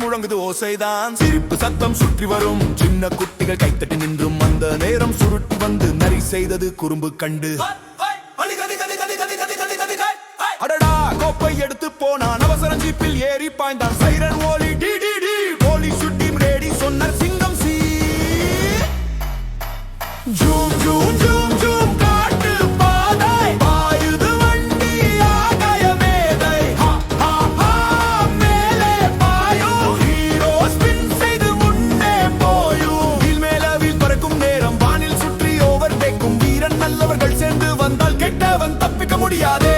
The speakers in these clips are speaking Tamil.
முழங்குது ஓசைதான். சிரிப்பு சத்தம் சுற்றி வரும், சின்ன குட்டிகள் கைத்தட்டி நின்றும் அந்த நேரம் சுருட்டி வந்து நரி செய்தது குறும்பு கண்டு. அடடா கோப்பை எடுத்து போனான், அவசர ஜீப்பில் ஏறி பாய்ந்தான். சைரன் ஓலி டி டி டி, போலீஸ் சுட்டி ரேடி சொன்னார் சிங்கம் C. Zoom zoom zoom zoom காட்டு பாதை, பாயுது வண்டி ஆகாய மேதை. மேலே பாயும் ஹீரோ ஸ்பின் செய்து முன்னே போயும். வீல் மேல வீல் பறக்கும் நேரம், வானில் சுற்றி ஓவர் டேக்கும் வீரன். நல்லவர்கள் சேர்ந்து வந்தால் கெட்டவன் தப்பிக்க முடியாதே.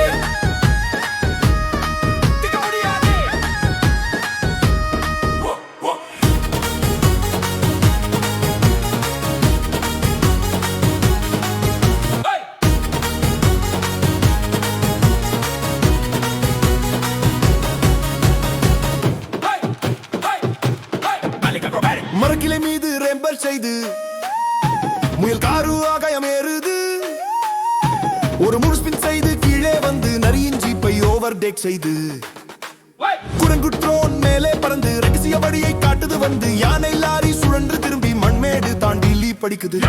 மரக்கிளை மீது ரெம்பல் செய்து முயல் காரு ஆகாயம் ஏறுது. ஒரு முழுஸ்பின் செய்து கீழே வந்து நரியின் ஜீப்பை ஓவர் டேக் செய்து. குரங்குட்ரோன் மேலே பறந்து ரகசிய வழியை காட்டுது வந்து. யானை லாரி சுழன்று திரும்பி மண்மேடு தாண்டி லீப் படிக்குது.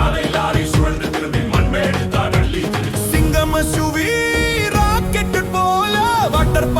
சிங்கம் SUV ராக்கெட் போல வாட்டர்